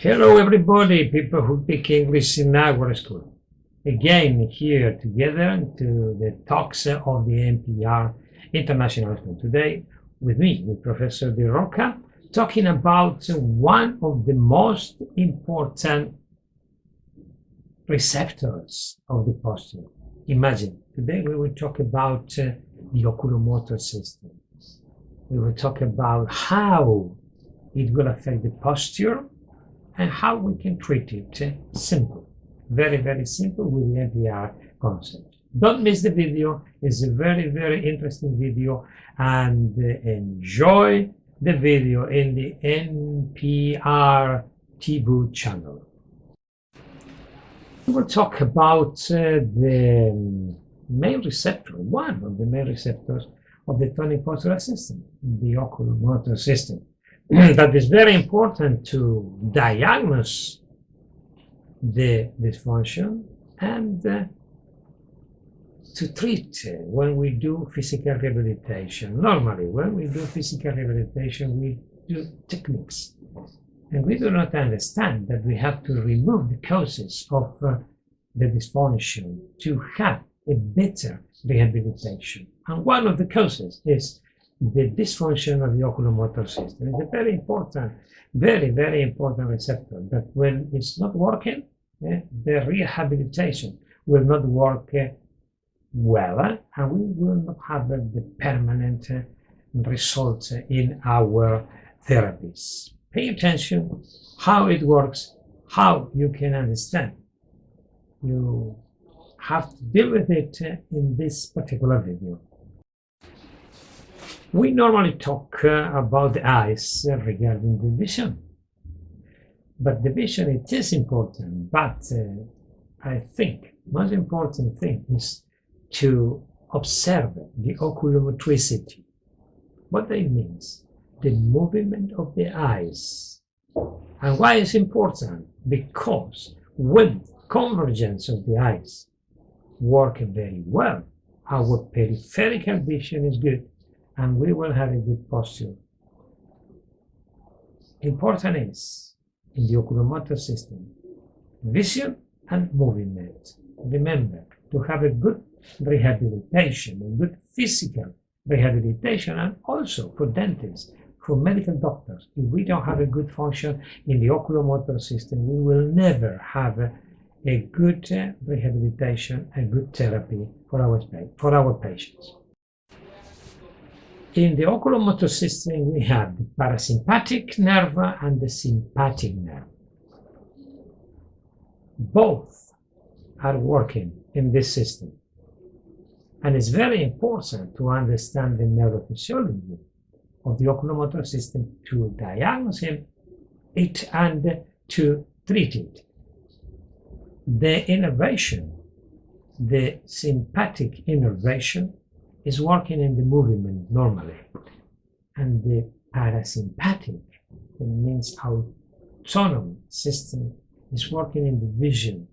Hello everybody, people who speak English in our school. Again here together to the Talks of the M.P.R International School. Today with me, with Professor Rocca, talking about one of the most important receptors of the posture. Imagine, today we will talk about the oculomotor system. We will talk about how it will affect the posture and how we can treat it. Simple, very, very simple with the M.P.R concept. Don't miss the video. It's a very, very interesting video, and enjoy the video in the M.P.R TV channel. We will talk about the main receptor, one of the main receptors of the tonic postural system, the oculomotor system. That is very important to diagnose the dysfunction and to treat when we do physical rehabilitation. Normally, when we do physical rehabilitation, we do techniques. And we do not understand that we have to remove the causes of the dysfunction to have a better rehabilitation. And one of the causes is the dysfunction of the oculomotor system. It's a very important, very, very important receptor that when it's not working, the rehabilitation will not work well, and we will not have the permanent results in our therapies. Pay attention how it works, how you can understand. You have to deal with it in this particular video. We normally talk about the eyes regarding the vision, but the vision, it is important, but I think most important thing is to observe the oculomotricity. What that means, the movement of the eyes. And why is important? Because when convergence of the eyes work very well, our peripheral vision is good, and we will have a good posture. Important is, in the oculomotor system, vision and movement. Remember, to have a good rehabilitation, a good physical rehabilitation, and also for dentists, for medical doctors, if we don't have a good function in the oculomotor system, we will never have a good rehabilitation, a good therapy for our patients. In the oculomotor system, we have the parasympathetic nerve and the sympathetic nerve. Both are working in this system. And it's very important to understand the neurophysiology of the oculomotor system to diagnose it and to treat it. The innervation, the sympathetic innervation, is working in the movement normally, and the parasympathetic, that means autonomous system, is working in the vision.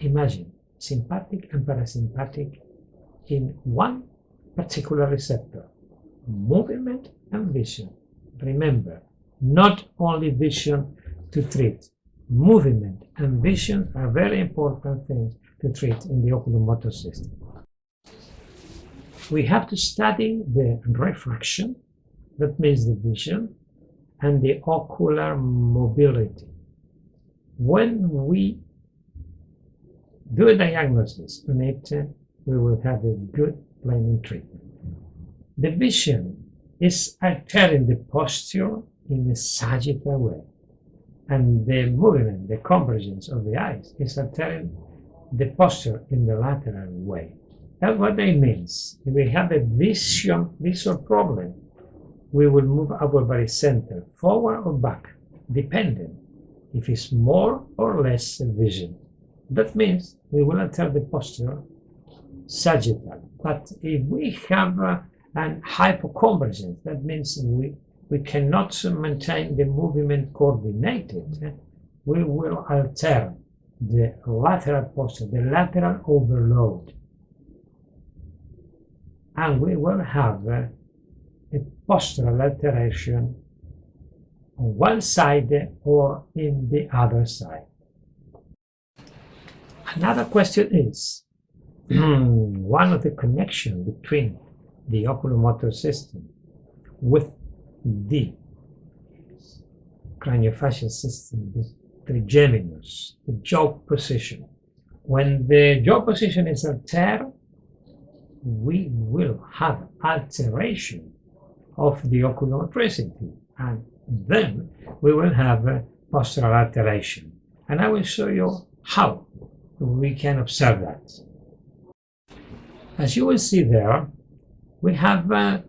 Imagine sympathetic and parasympathetic in one particular receptor, movement and vision. Remember, not only vision to treat, movement and vision are very important things to treat in the oculomotor system. We have to study the refraction, that means the vision, and the ocular mobility. When we do a diagnosis on it, we will have a good planning treatment. The vision is altering the posture in a sagittal way, and the movement, the convergence of the eyes, is altering the posture in the lateral way. That's what it means. If we have a visual problem, we will move our barycenter forward or back, depending if it's more or less vision. That means we will alter the posture sagittal. But if we have an hypoconvergence, that means we cannot maintain the movement coordinated, we will alter the lateral posture, the lateral overload. And we will have a postural alteration on one side or in the other side. Another question is, one of the connections between the oculomotor system with the craniofacial system, the trigeminus, the jaw position. When the jaw position is altered, we will have alteration of the oculomotricity, and then we will have a postural alteration. And I will show you how we can observe that. As you will see there, we have a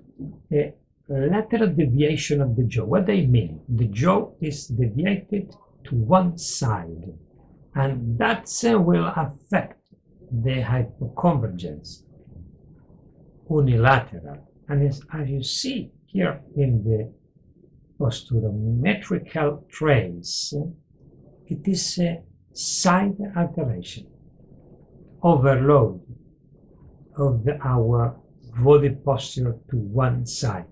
lateral deviation of the jaw. What they mean? The jaw is deviated to one side, and that will affect the hypoconvergence unilateral. And as you see here in the posturometrical trace, it is a side alteration, overload of our body posture to one side.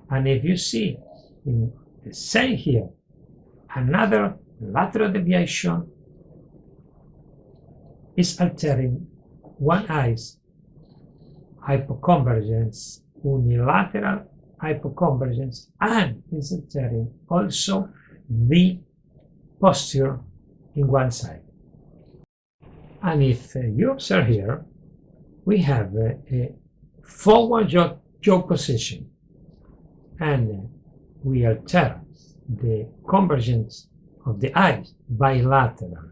And if you see in the same here, another lateral deviation is altering one eye's hypoconvergence, unilateral hypoconvergence, and is altering also the posture in one side. And if you observe here, we have a forward jaw position, and we alter the convergence of the eyes bilateral.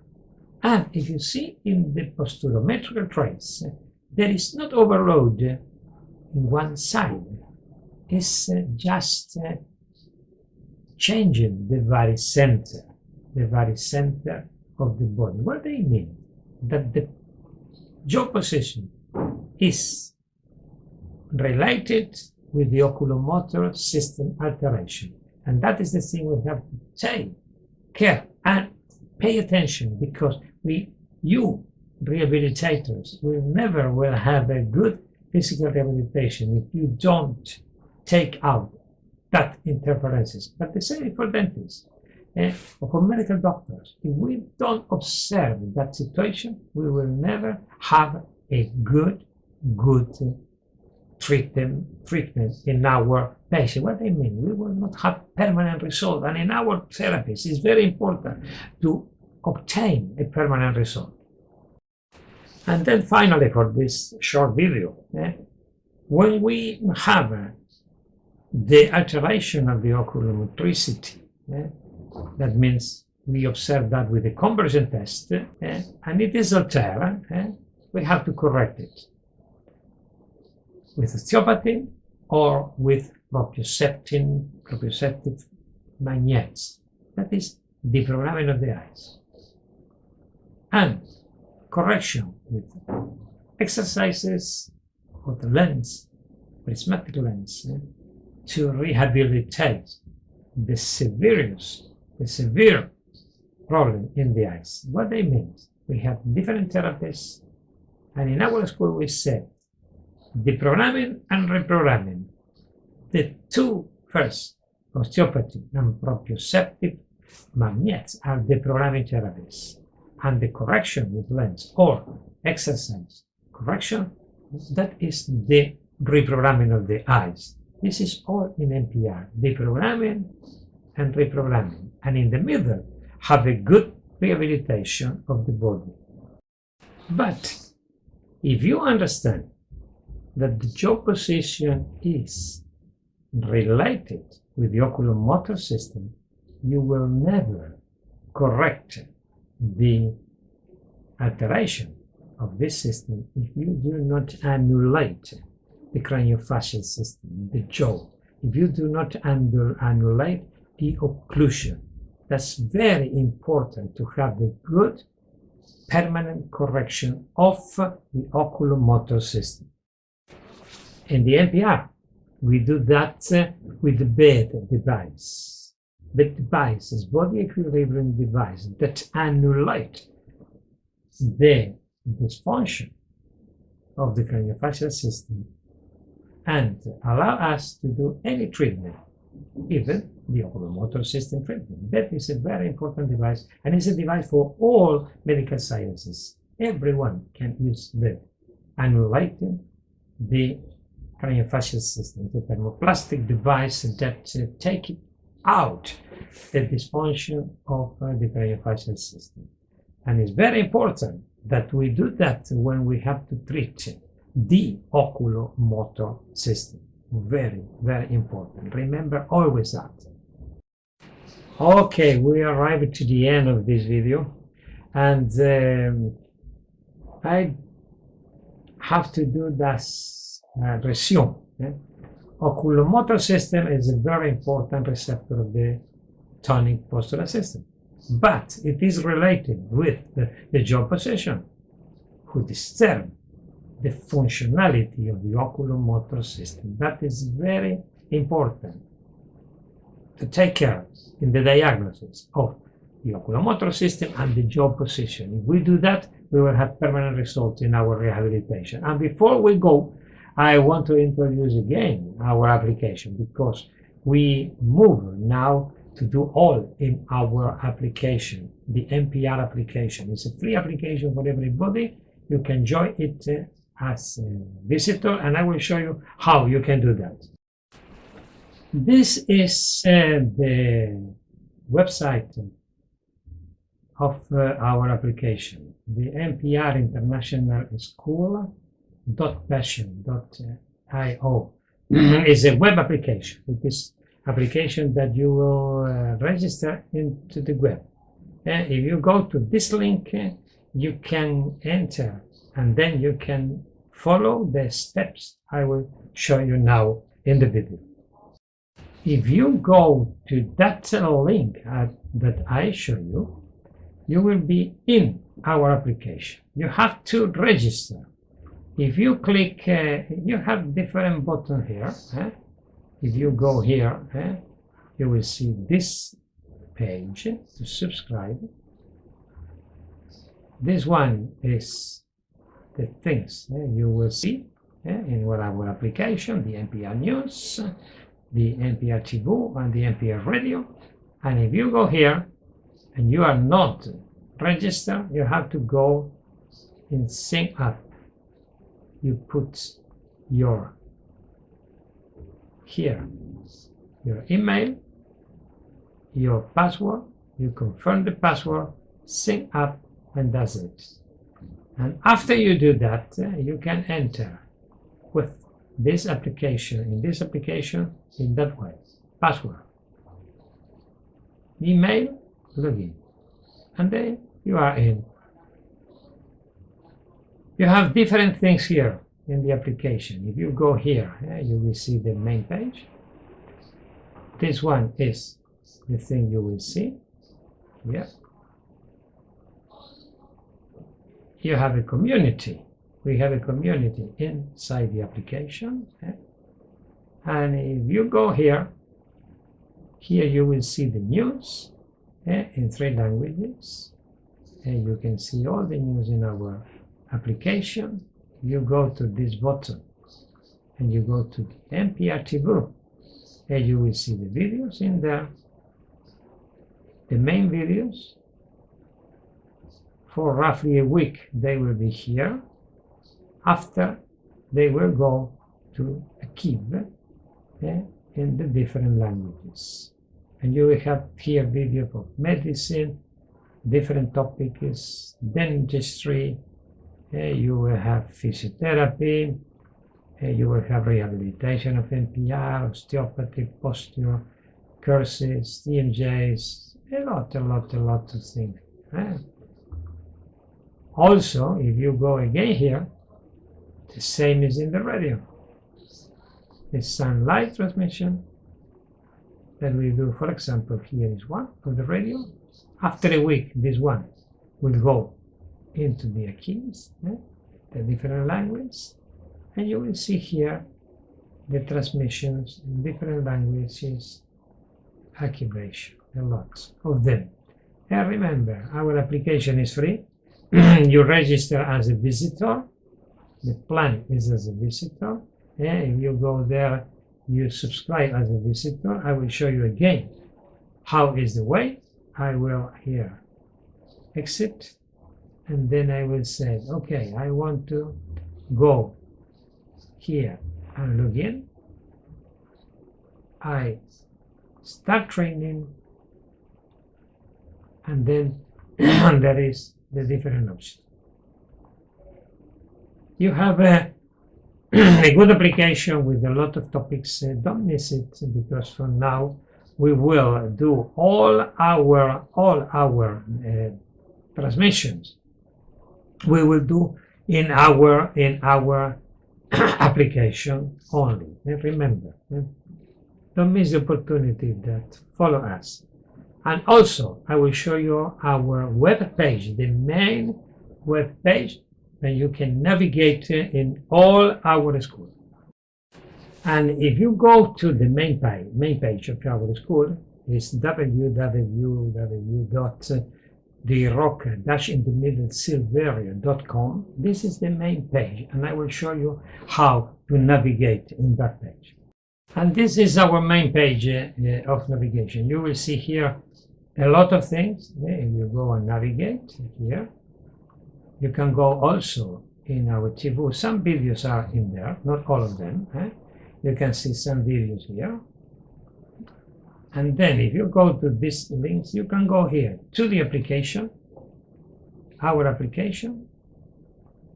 And if you see in the posturometrical trace, there is not overload in one side. It's just changing the very center of the body. What they mean? That the jaw position is related with the oculomotor system alteration. And that is the thing we have to take care and pay attention, because you rehabilitators will have a good physical rehabilitation if you don't take out that interferences. But the same for dentists or for medical doctors. If we don't observe that situation, we will never have a good treatment in our patient. What I mean, we will not have permanent result. And in our therapies, it's very important to obtain a permanent result. And then finally, for this short video, when we have the alteration of the oculomotricity, that means we observe that with the convergent test, and it is altered, we have to correct it with osteopathy or with proprioceptive magnets. That is deprogramming of the eyes. And correction with exercises of the lens, prismatic lens, to rehabilitate the severe problem in the eyes. What they mean? We have different therapies, and in our school we said deprogramming and reprogramming. The two first, osteopathy and proprioceptive magnets, are deprogramming therapies. And the correction with lens or exercise correction, that is the reprogramming of the eyes. This is all in M.P.R, deprogramming and reprogramming. And in the middle, have a good rehabilitation of the body. But if you understand that the jaw position is related with the oculomotor system, you will never correct the alteration of this system if you do not annulate the craniofacial system, the jaw. If you do not annulate the occlusion, that's very important to have the good permanent correction of the oculomotor system. In the M.P.R, we do that with the bed device. The device is body equilibrium device that annulate the dysfunction of the craniofacial system and allow us to do any treatment even the oculomotor system treatment. That is a very important device, and it's a device for all medical sciences. Everyone can use that. Unlike the craniofacial system, the thermoplastic device that take out the dysfunction of the craniofacial system. And it's very important that we do that when we have to treat the oculomotor system. Very, very important. Remember always that. Okay, we arrived to the end of this video, and I have to do this resume. Oculomotor system is a very important receptor of the tonic postural system, but it is related with the jaw position, who disturb the functionality of the oculomotor system. That is very important to take care in the diagnosis of the oculomotor system and the jaw position. If we do that, we will have permanent results in our rehabilitation. And before we go, I want to introduce again our application, because we move now to do all in our application, the M.P.R application. It's a free application for everybody. You can join it as a visitor, and I will show you how you can do that. This is the website of our application, the M.P.R International School.passion.io. is a web application. It is application that you will register into the web. If you go to this link, you can enter, and then you can follow the steps I will show you now in the video. If you go to that link that I show you, you will be in our application. You have to register. If you click, you have different buttons here. If you go here, you will see this page to subscribe. This one is the things you will see in our application, the M.P.R News, the M.P.R TV, and the M.P.R Radio. And if you go here and you are not registered, you have to go in Sign Up. You put your email, your password, you confirm the password, sign up, and that's it. And after you do that, you can enter with this application, in that way: password, email, login, and then you are in. You have different things here in the application. If you go here, you will see the main page. This one is the thing you will see. Yeah. You have a community. We have a community inside the application. And if you go here you will see the news in 3 languages. And you can see all the news in our application. You go to this button and you go to the M.P.R TV, and you will see the videos in there, the main videos. For roughly a week they will be here. After, they will go to archive in the different languages, and you will have here video of medicine, different topics, dentistry, you will have physiotherapy, you will have rehabilitation of M.P.R, osteopathy, posture, courses, TMJs, a lot of things. Also, if you go again here, the same is in the radio. The sun live transmission that we do. For example, here is one of the radio. After a week, this one will go into the archives, the different languages, and you will see here the transmissions in different languages, archivation, a lot of them. And remember, our application is free. You register as a visitor. The plan is as a visitor. If you go there, you subscribe as a visitor, I will show you again how is the way. I will here exit, and then I will say, okay, I want to go here and log in. I start training, and then there is the different options. You have a good application with a lot of topics. Don't miss it, because from now we will do all our transmissions. We will do in our application only. And remember, don't miss the opportunity that follow us. And also, I will show you our web page, the main web page, and you can navigate in all our school. And if you go to the main page of our school, it's www.therocca-intermediate-silveria.com. This is the main page, and I will show you how to navigate in that page. And this is our main page of navigation. You will see here a lot of things. You go and navigate here. You can go also in our TV. Some videos are in there, not all of them. You can see some videos here. And then if you go to these links, you can go here to the application, our application.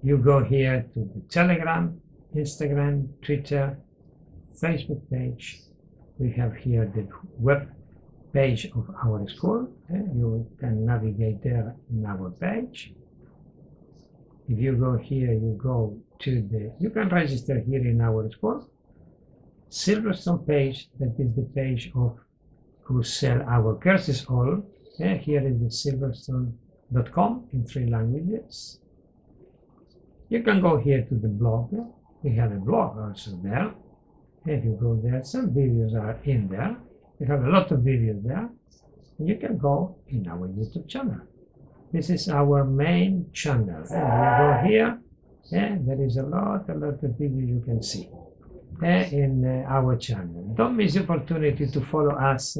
You go here to the Telegram, Instagram, Twitter, Facebook page. We have here the web page of our school. You can navigate there in our page. If you go here, you go to you can register here in our school. Silverstone page, that is the page of who sell our courses all. Here is the silverstone.com in 3 languages. You can go here to the blog. We have a blog also there. If you go there, some videos are in there. We have a lot of videos there. And you can go in our YouTube channel. This is our main channel. And you go here, there is a lot of videos you can see in our channel. Don't miss the opportunity to follow us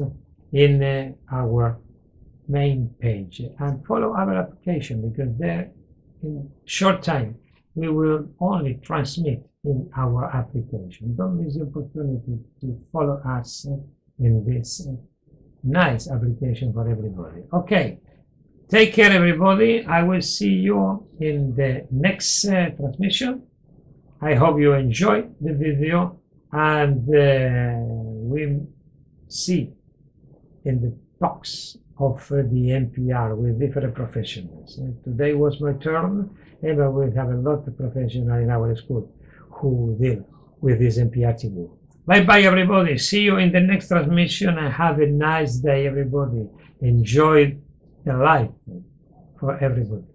in our main page and follow our application, because there in short time we will only transmit in our application. Don't miss the opportunity to follow us in this nice application for everybody. Okay, take care everybody. I will see you in the next transmission. I hope you enjoyed the video, and we see in the talks of the M.P.R with different professionals. Today was my turn, and we have a lot of professionals in our school who deal with this M.P.R. TV. Bye bye everybody. See you in the next transmission, and have a nice day everybody. Enjoy the life for everybody.